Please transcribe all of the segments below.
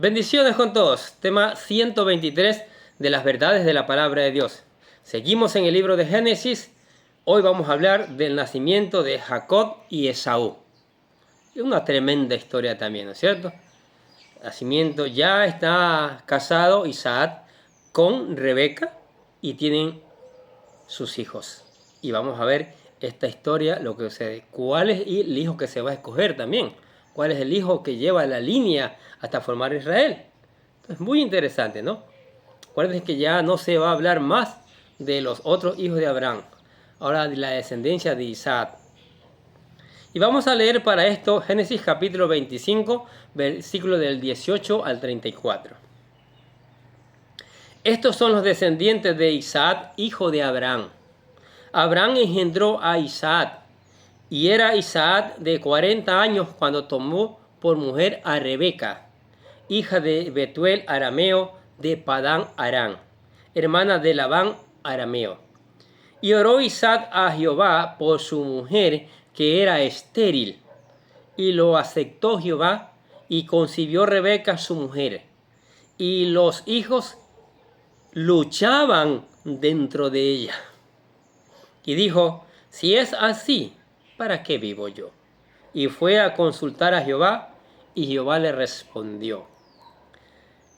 Bendiciones con todos. Tema 123 de las verdades de la palabra de Dios. Seguimos en el libro de Génesis. Hoy vamos a hablar del nacimiento de Jacob y Esaú. Es una tremenda historia también, ¿no es cierto? Nacimiento, ya está casado Isaac con Rebeca y tienen sus hijos. Y vamos a ver esta historia, lo que sucede. ¿Cuál es el hijo que se va a escoger también? ¿Cuál es el hijo que lleva la línea hasta formar Israel? Entonces, muy interesante, ¿no? Acuérdense que ya no se va a hablar más de los otros hijos de Abraham, ahora de la descendencia de Isaac. Y vamos a leer para esto Génesis capítulo 25, versículo del 18 al 34. Estos son los descendientes de Isaac, hijo de Abraham. Abraham engendró a Isaac, y era Isaac de 40 años cuando tomó por mujer a Rebeca, hija de Betuel arameo de Padán Aram, hermana de Labán arameo. Y oró Isaac a Jehová por su mujer, que era estéril, y lo aceptó Jehová, y concibió Rebeca su mujer. Y los hijos luchaban dentro de ella. Y dijo: si es así, ¿para qué vivo yo? Y fue a consultar a Jehová, y Jehová le respondió.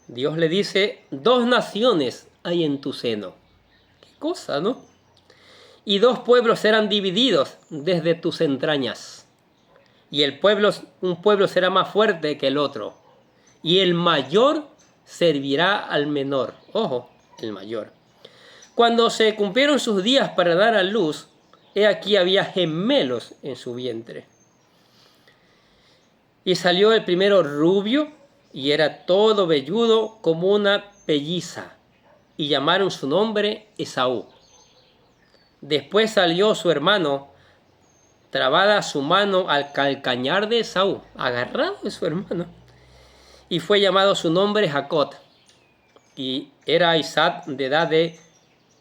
Dios le dice: 2 naciones hay en tu seno. Qué cosa, ¿no? Y 2 pueblos serán divididos desde tus entrañas. Y un pueblo será más fuerte que el otro. Y el mayor servirá al menor. Ojo, el mayor. Cuando se cumplieron sus días para dar a luz, he aquí había gemelos en su vientre. Y salió el primero rubio, y era todo velludo como una pelliza, y llamaron su nombre Esaú. Después salió su hermano, trabada su mano al calcañar de Esaú, agarrado de su hermano, y fue llamado su nombre Jacob. Y era Isaac de edad de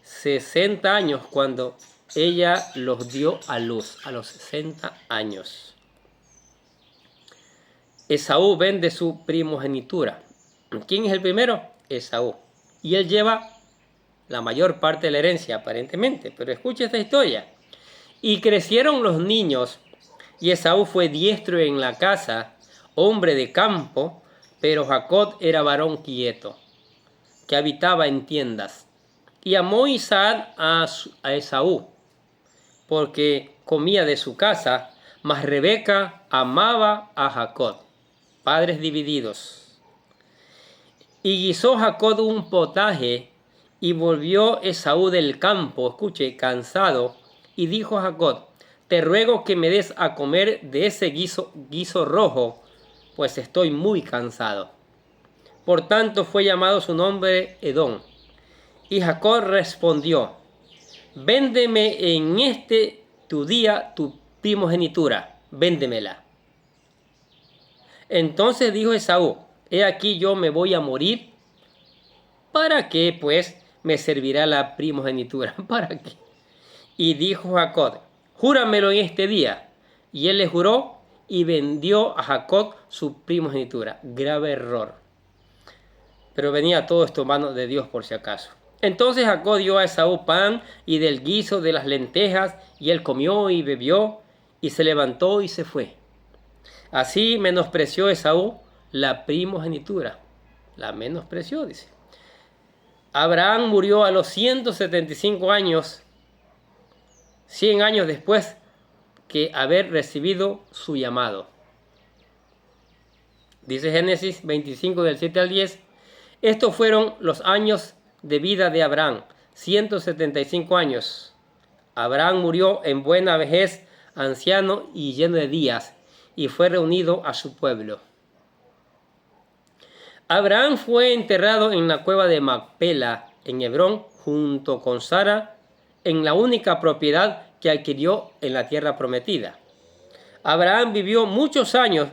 60 años cuando ella los dio a luz, a los 60 años. Esaú vende su primogenitura. ¿Quién es el primero? Esaú. Y él lleva la mayor parte de la herencia, aparentemente. Pero escucha esta historia. Y crecieron los niños, y Esaú fue diestro en la casa, hombre de campo, pero Jacob era varón quieto, que habitaba en tiendas. Y amó Isaac a Esaú, porque comía de su casa, mas Rebeca amaba a Jacob. Padres divididos. Y guisó Jacob un potaje, y volvió Esaú del campo, escuche, cansado, y dijo a Jacob: te ruego que me des a comer de ese guiso rojo, pues estoy muy cansado. Por tanto fue llamado su nombre Edom. Y Jacob respondió: véndeme en este tu día tu primogenitura, véndemela. Entonces dijo Esaú: he aquí yo me voy a morir. ¿Para qué, pues, me servirá la primogenitura? ¿Para qué? Y dijo Jacob: júramelo en este día. Y él le juró, y vendió a Jacob su primogenitura. Grave error. Pero venía todo esto en manos de Dios, por si acaso. Entonces Jacob dio a Esaú pan y del guiso de las lentejas, y él comió y bebió, y se levantó y se fue. Así menospreció Esaú la primogenitura. La menospreció, dice. Abraham murió a los 175 años, 100 años después que haber recibido su llamado. Dice Génesis 25 del 7 al 10. Estos fueron los años de vida de Abraham, 175 años. Abraham murió en buena vejez, anciano y lleno de días, y fue reunido a su pueblo. Abraham fue enterrado en la cueva de Macpela, en Hebrón, junto con Sara, en la única propiedad que adquirió en la tierra prometida. Abraham vivió muchos años,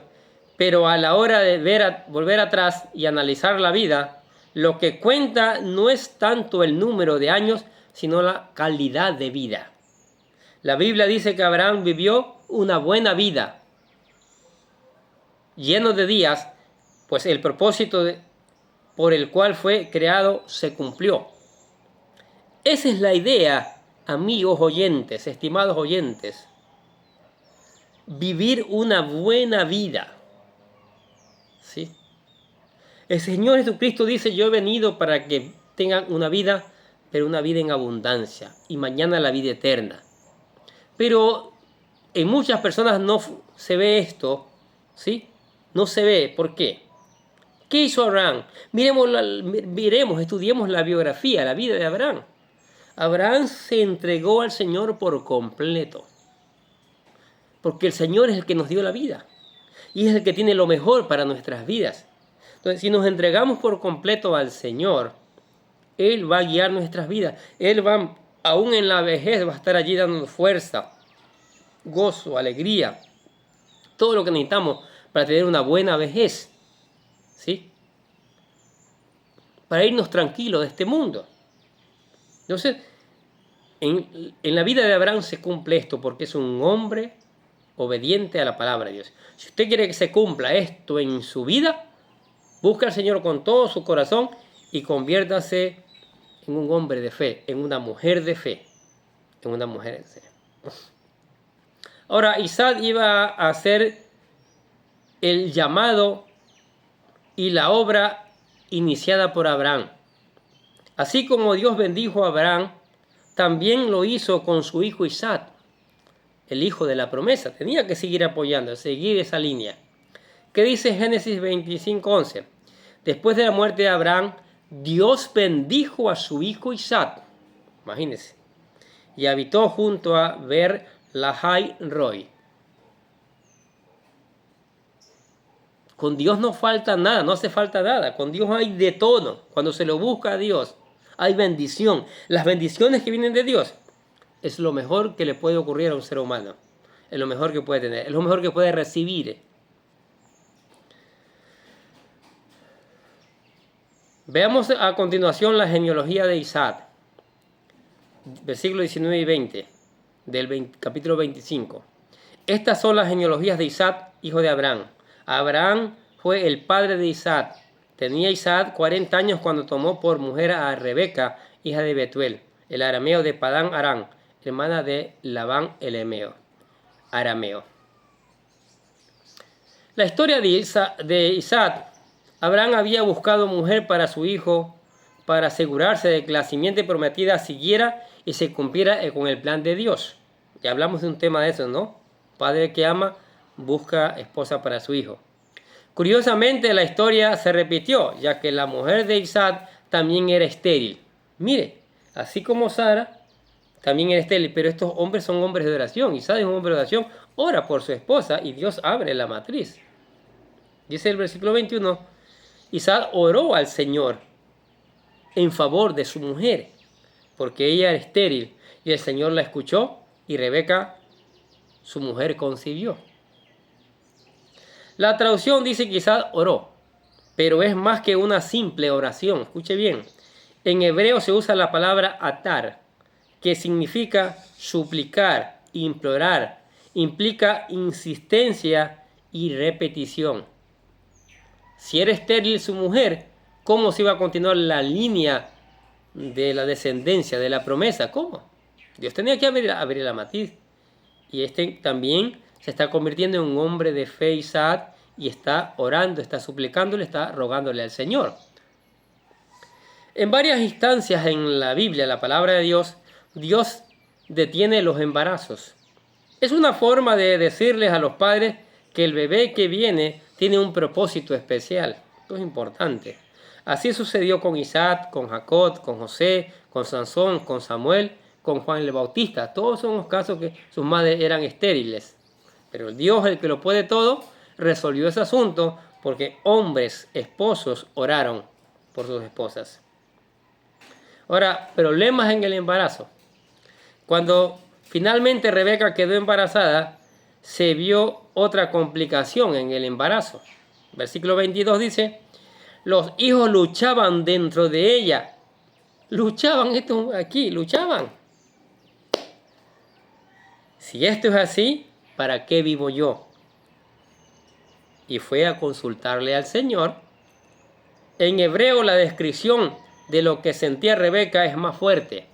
pero a la hora de volver atrás y analizar la vida, lo que cuenta no es tanto el número de años, sino la calidad de vida. La Biblia dice que Abraham vivió una buena vida, lleno de días, pues el propósito por el cual fue creado se cumplió. Esa es la idea, amigos oyentes, estimados oyentes. Vivir una buena vida. ¿Sí? El Señor Jesucristo dice, yo he venido para que tengan una vida, pero una vida en abundancia, y mañana la vida eterna. Pero en muchas personas no se ve esto, ¿sí? No se ve. ¿Por qué? ¿Qué hizo Abraham? Miremos, estudiemos la biografía, la vida de Abraham. Abraham se entregó al Señor por completo, porque el Señor es el que nos dio la vida y es el que tiene lo mejor para nuestras vidas. Entonces, si nos entregamos por completo al Señor, Él va a guiar nuestras vidas. Él va, aún en la vejez, va a estar allí dándonos fuerza, gozo, alegría, todo lo que necesitamos para tener una buena vejez, ¿sí? Para irnos tranquilos de este mundo. Entonces, en la vida de Abraham se cumple esto porque es un hombre obediente a la palabra de Dios. Si usted quiere que se cumpla esto en su vida, busque al Señor con todo su corazón y conviértase en un hombre de fe, en una mujer de fe, en una mujer de fe. Ahora, Isaac iba a hacer el llamado y la obra iniciada por Abraham. Así como Dios bendijo a Abraham, también lo hizo con su hijo Isaac, el hijo de la promesa. Tenía que seguir apoyando, seguir esa línea. ¿Qué dice Génesis 25:11? Después de la muerte de Abraham, Dios bendijo a su hijo Isaac. Imagínense. Y habitó junto a Beer-lahai-roi. Con Dios no falta nada, no hace falta nada. Con Dios hay de todo. Cuando se lo busca a Dios, hay bendición. Las bendiciones que vienen de Dios es lo mejor que le puede ocurrir a un ser humano. Es lo mejor que puede tener, es lo mejor que puede recibir. Veamos a continuación la genealogía de Isaac. Versículos 19 y 20 del capítulo 25. Estas son las genealogías de Isaac, hijo de Abraham. Abraham fue el padre de Isaac. Tenía Isaac 40 años cuando tomó por mujer a Rebeca, hija de Betuel, el arameo de Padán Aram, hermana de Labán el arameo. La historia de Isaac. Abraham había buscado mujer para su hijo para asegurarse de que la simiente prometida siguiera y se cumpliera con el plan de Dios. Ya hablamos de un tema de eso, ¿no? Padre que ama busca esposa para su hijo. Curiosamente, la historia se repitió, ya que la mujer de Isaac también era estéril. Mire, así como Sara también era estéril, pero estos hombres son hombres de oración. Isaac es un hombre de oración, ora por su esposa y Dios abre la matriz. Dice el versículo 21, Isaac oró al Señor en favor de su mujer, porque ella era estéril, y el Señor la escuchó, y Rebeca, su mujer, concibió. La traducción dice que Isaac oró, pero es más que una simple oración. Escuche bien. En hebreo se usa la palabra atar, que significa suplicar, implorar, implica insistencia y repetición. Si era estéril su mujer, ¿cómo se iba a continuar la línea de la descendencia, de la promesa? ¿Cómo? Dios tenía que abrir la matriz. Y este también se está convirtiendo en un hombre de fe, Isaac, y está orando, está suplicándole, está rogándole al Señor. En varias instancias en la Biblia, la palabra de Dios, Dios detiene los embarazos. Es una forma de decirles a los padres que el bebé que viene tiene un propósito especial. Esto es importante. Así sucedió con Isaac, con Jacob, con José, con Sansón, con Samuel, con Juan el Bautista. Todos son los casos que sus madres eran estériles. Pero el Dios, el que lo puede todo, resolvió ese asunto porque hombres, esposos, oraron por sus esposas. Ahora, problemas en el embarazo. Cuando finalmente Rebeca quedó embarazada, se vio otra complicación en el embarazo. Versículo 22 dice, los hijos luchaban dentro de ella. Luchaban, esto aquí, luchaban. Si esto es así, ¿para qué vivo yo? y fue a consultarle al Señor. En hebreo la descripción de lo que sentía Rebeca es más fuerte.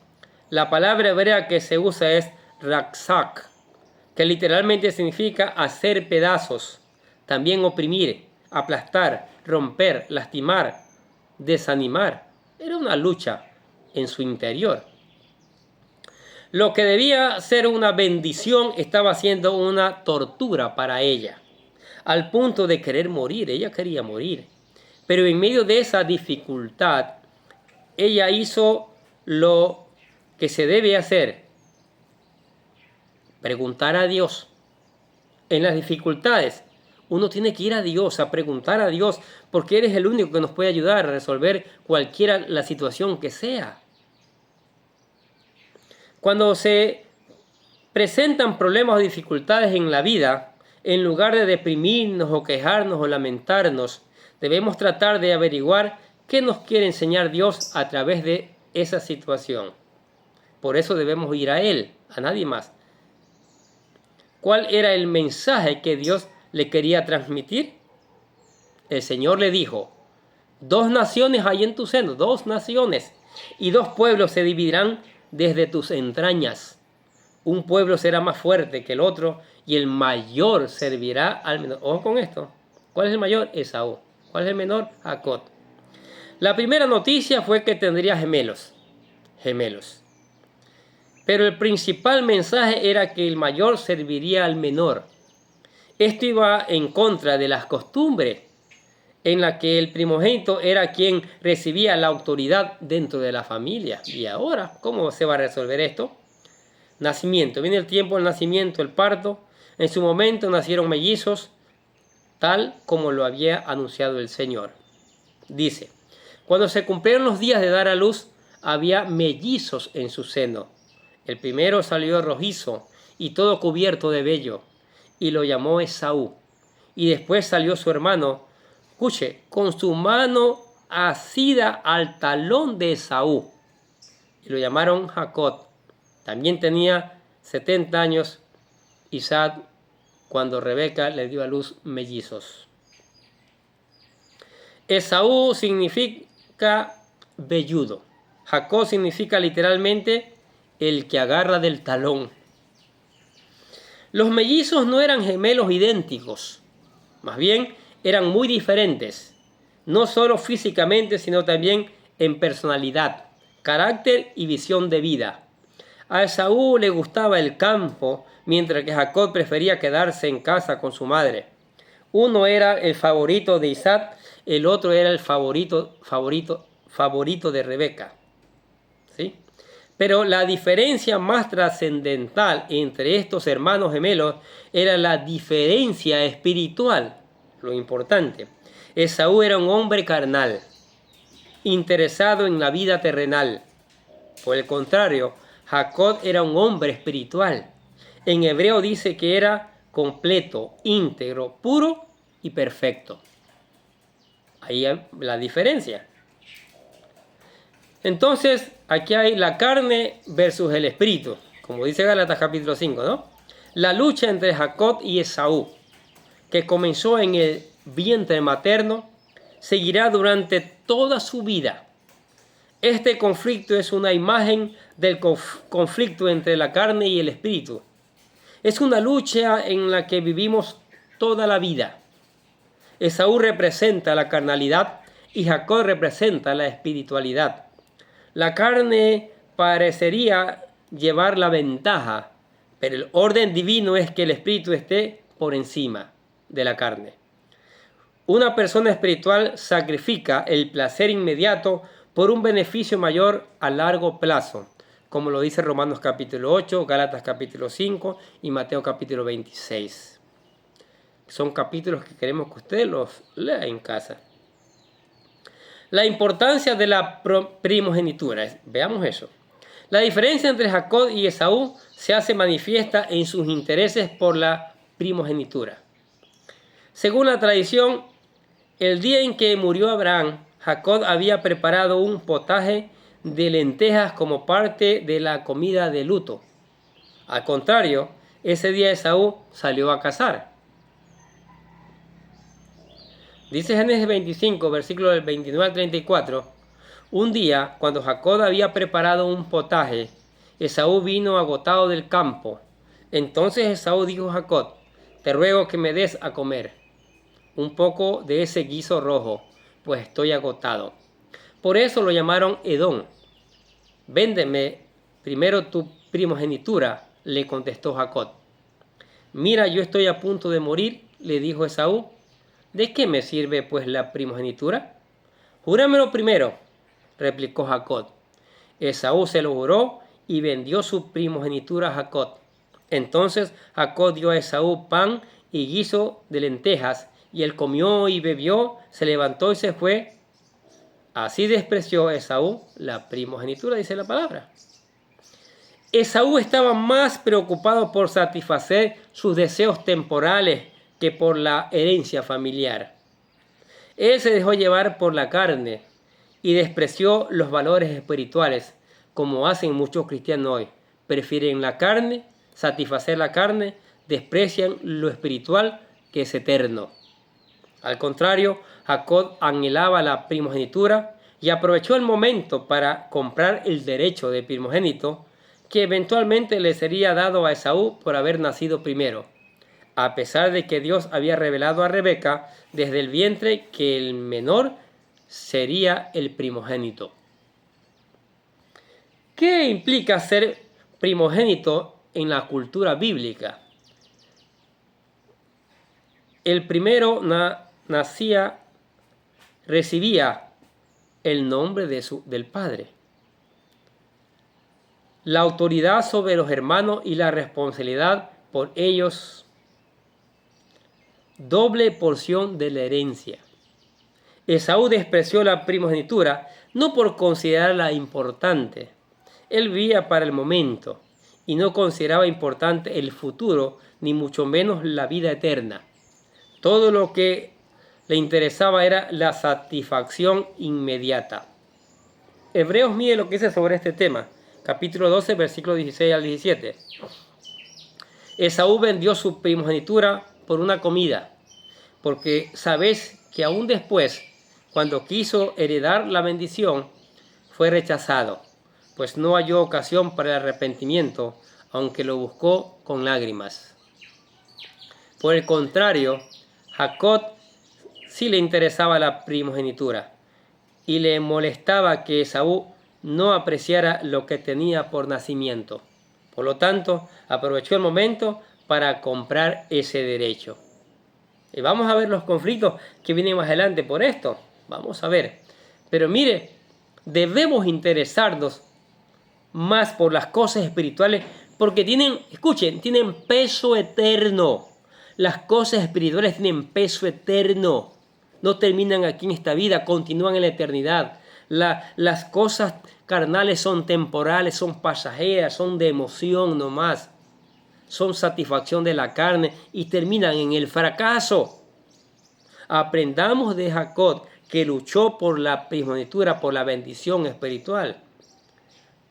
La palabra hebrea que se usa es raksak, que literalmente significa hacer pedazos, también oprimir, aplastar, romper, lastimar, desanimar. Era una lucha en su interior. Lo que debía ser una bendición estaba siendo una tortura para ella, al punto de querer morir. Ella quería morir. Pero en medio de esa dificultad, ella hizo lo que se debe hacer: preguntar a Dios. En las dificultades, uno tiene que ir a Dios, a preguntar a Dios, porque Él es el único que nos puede ayudar a resolver cualquiera la situación que sea. Cuando se presentan problemas o dificultades en la vida, en lugar de deprimirnos o quejarnos o lamentarnos, debemos tratar de averiguar qué nos quiere enseñar Dios a través de esa situación. Por eso debemos ir a Él, a nadie más. ¿Cuál era el mensaje que Dios le quería transmitir? El Señor le dijo: 2 naciones hay en tu seno, 2 naciones, y 2 pueblos se dividirán desde tus entrañas. Un pueblo será más fuerte que el otro, y el mayor servirá al menor. Ojo con esto. ¿Cuál es el mayor? Esaú. ¿Cuál es el menor? Jacob. La primera noticia fue que tendría gemelos. Pero el principal mensaje era que el mayor serviría al menor. Esto iba en contra de las costumbres en la que el primogénito era quien recibía la autoridad dentro de la familia. Y ahora, ¿cómo se va a resolver esto? Nacimiento. Viene el tiempo del nacimiento, el parto. En su momento nacieron mellizos, tal como lo había anunciado el Señor. Dice: cuando se cumplieron los días de dar a luz, había mellizos en su seno. El primero salió rojizo y todo cubierto de vello, y lo llamó Esaú. Y después salió su hermano, escuche, con su mano asida al talón de Esaú, y lo llamaron Jacob. También tenía 70 años Isaac cuando Rebeca le dio a luz mellizos. Esaú significa velludo. Jacob significa literalmente el que agarra del talón. Los mellizos no eran gemelos idénticos, más bien eran muy diferentes, no solo físicamente, sino también en personalidad, carácter y visión de vida. A Esaú le gustaba el campo, mientras que Jacob prefería quedarse en casa con su madre. Uno era el favorito de Isaac, el otro era el favorito de Rebeca. ¿Sí? Pero la diferencia más trascendental entre estos hermanos gemelos era la diferencia espiritual, lo importante. Esaú era un hombre carnal, interesado en la vida terrenal. Por el contrario, Jacob era un hombre espiritual. En hebreo dice que era completo, íntegro, puro y perfecto. Ahí hay la diferencia. Entonces, aquí hay la carne versus el espíritu, como dice Gálatas capítulo 5, ¿no? La lucha entre Jacob y Esaú, que comenzó en el vientre materno, seguirá durante toda su vida. Este conflicto es una imagen del conflicto entre la carne y el espíritu. Es una lucha en la que vivimos toda la vida. Esaú representa la carnalidad y Jacob representa la espiritualidad. La carne parecería llevar la ventaja, pero el orden divino es que el espíritu esté por encima de la carne. Una persona espiritual sacrifica el placer inmediato por un beneficio mayor a largo plazo, como lo dice Romanos capítulo 8, Gálatas capítulo 5 y Mateo capítulo 26. Son capítulos que queremos que usted los lea en casa. La importancia de la primogenitura. Veamos eso. La diferencia entre Jacob y Esaú se hace manifiesta en sus intereses por la primogenitura. Según la tradición, el día en que murió Abraham, Jacob había preparado un potaje de lentejas como parte de la comida de luto. Al contrario, ese día Esaú salió a cazar. Dice Génesis 25, versículos del 29 al 34, un día, cuando Jacob había preparado un potaje, Esaú vino agotado del campo. Entonces Esaú dijo a Jacob, te ruego que me des a comer un poco de ese guiso rojo, pues estoy agotado. Por eso lo llamaron Edom. Véndeme primero tu primogenitura, le contestó Jacob. Mira, yo estoy a punto de morir, le dijo Esaú. ¿De qué me sirve pues la primogenitura? Júramelo primero, replicó Jacob. Esaú se lo juró y vendió su primogenitura a Jacob. Entonces Jacob dio a Esaú pan y guiso de lentejas, y él comió y bebió, se levantó y se fue. Así despreció Esaú la primogenitura, dice la palabra. Esaú estaba más preocupado por satisfacer sus deseos temporales que por la herencia familiar. Él se dejó llevar por la carne y despreció los valores espirituales, como hacen muchos cristianos hoy. Prefieren la carne, satisfacer la carne, desprecian lo espiritual que es eterno. Al contrario, Jacob anhelaba la primogenitura y aprovechó el momento para comprar el derecho de primogénito que eventualmente le sería dado a Esaú por haber nacido primero, a pesar de que Dios había revelado a Rebeca desde el vientre que el menor sería el primogénito. ¿Qué implica ser primogénito en la cultura bíblica? El primero recibía el nombre del padre, la autoridad sobre los hermanos y la responsabilidad por ellos, doble porción de la herencia. Esaú despreció la primogenitura no por considerarla importante. Él vivía para el momento y no consideraba importante el futuro, ni mucho menos la vida eterna. Todo lo que le interesaba era la satisfacción inmediata. Hebreos mide lo que dice sobre este tema. Capítulo 12, versículos 16 al 17. Esaú vendió su primogenitura por una comida, porque sabéis que aún después, cuando quiso heredar la bendición, fue rechazado, pues no halló ocasión para el arrepentimiento, aunque lo buscó con lágrimas. Por el contrario, Jacob sí le interesaba la primogenitura y le molestaba que Esaú no apreciara lo que tenía por nacimiento. Por lo tanto, aprovechó el momento para comprar ese derecho. Y vamos a ver los conflictos que vienen más adelante por esto. Vamos a ver. Pero mire, debemos interesarnos más por las cosas espirituales porque tienen peso eterno. Las cosas espirituales tienen peso eterno. No terminan aquí en esta vida, continúan en la eternidad. Las cosas carnales son temporales, son pasajeras, son de emoción nomás. Son satisfacción de la carne y terminan en el fracaso. Aprendamos de Jacob, que luchó por la primogenitura, por la bendición espiritual.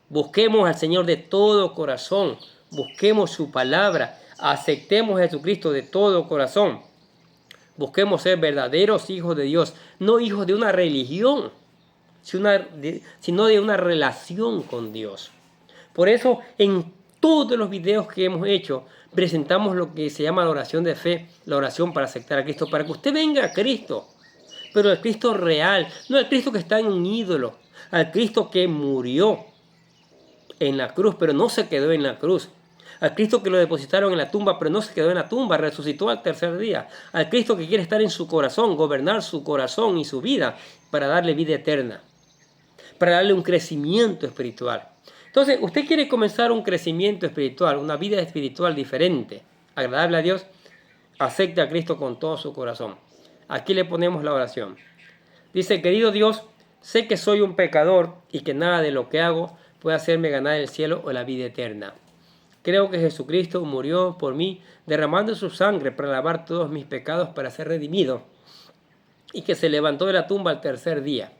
Busquemos al Señor de todo corazón. Busquemos su palabra. Aceptemos a Jesucristo de todo corazón. Busquemos ser verdaderos hijos de Dios, no hijos de una religión, sino de una relación con Dios. Por eso, en todos los videos que hemos hecho, presentamos lo que se llama la oración de fe, la oración para aceptar a Cristo, para que usted venga a Cristo, pero al Cristo real, no al Cristo que está en un ídolo, al Cristo que murió en la cruz, pero no se quedó en la cruz. Al Cristo que lo depositaron en la tumba, pero no se quedó en la tumba, resucitó al tercer día. Al Cristo que quiere estar en su corazón, gobernar su corazón y su vida para darle vida eterna, para darle un crecimiento espiritual. Entonces, usted quiere comenzar un crecimiento espiritual, una vida espiritual diferente, agradable a Dios, acepte a Cristo con todo su corazón. Aquí le ponemos la oración. Dice, querido Dios, sé que soy un pecador y que nada de lo que hago puede hacerme ganar el cielo o la vida eterna. Creo que Jesucristo murió por mí, derramando su sangre para lavar todos mis pecados para ser redimido, y que se levantó de la tumba al tercer día.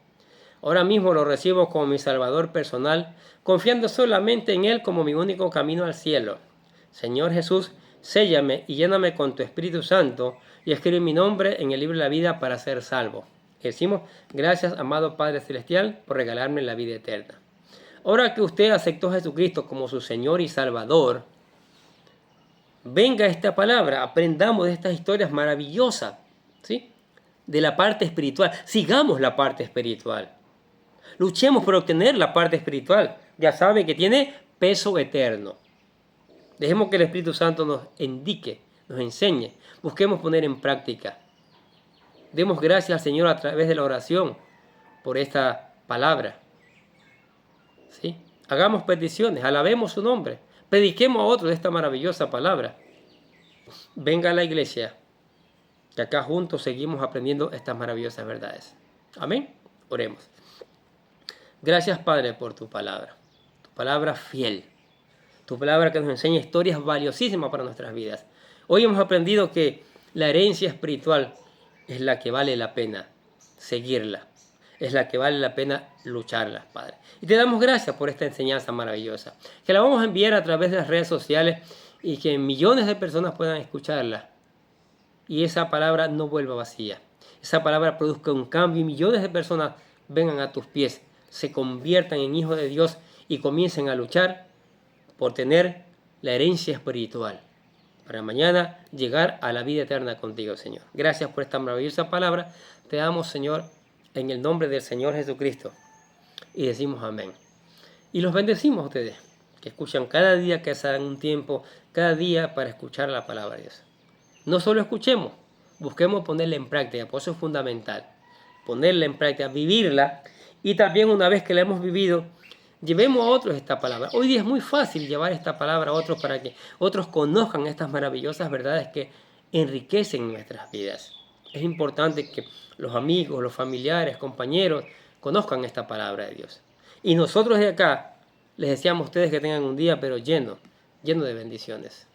Ahora mismo lo recibo como mi Salvador personal, confiando solamente en Él como mi único camino al cielo. Señor Jesús, séllame y lléname con tu Espíritu Santo y escribe mi nombre en el libro de la vida para ser salvo. Y decimos, gracias, amado Padre Celestial, por regalarme la vida eterna. Ahora que usted aceptó a Jesucristo como su Señor y Salvador, venga esta palabra, aprendamos de estas historias maravillosas, ¿sí? De la parte espiritual. Sigamos la parte espiritual. Luchemos por obtener la parte espiritual. Ya sabe que tiene peso eterno. Dejemos que el Espíritu Santo nos indique, nos enseñe. Busquemos poner en práctica. Demos gracias al Señor a través de la oración por esta palabra. ¿Sí? Hagamos peticiones, alabemos su nombre. Prediquemos a otros de esta maravillosa palabra. Venga a la iglesia, que acá juntos seguimos aprendiendo estas maravillosas verdades. Amén. Oremos. Gracias, Padre, por tu palabra fiel, tu palabra que nos enseña historias valiosísimas para nuestras vidas. Hoy hemos aprendido que la herencia espiritual es la que vale la pena seguirla, es la que vale la pena lucharla, Padre. Y te damos gracias por esta enseñanza maravillosa, que la vamos a enviar a través de las redes sociales y que millones de personas puedan escucharla. Y esa palabra no vuelva vacía. Esa palabra produzca un cambio y millones de personas vengan a tus pies, se conviertan en hijos de Dios y comiencen a luchar por tener la herencia espiritual, para mañana llegar a la vida eterna contigo, Señor. Gracias por esta maravillosa palabra. Te damos, Señor, en el nombre del Señor Jesucristo. Y decimos amén. Y los bendecimos a ustedes, que escuchan cada día, que se dan un tiempo, cada día para escuchar la palabra de Dios. No solo escuchemos, busquemos ponerla en práctica, por eso es fundamental. Ponerla en práctica, vivirla, y también una vez que la hemos vivido, llevemos a otros esta palabra. Hoy día es muy fácil llevar esta palabra a otros para que otros conozcan estas maravillosas verdades que enriquecen nuestras vidas. Es importante que los amigos, los familiares, compañeros conozcan esta palabra de Dios. Y nosotros de acá les deseamos a ustedes que tengan un día pero lleno de bendiciones.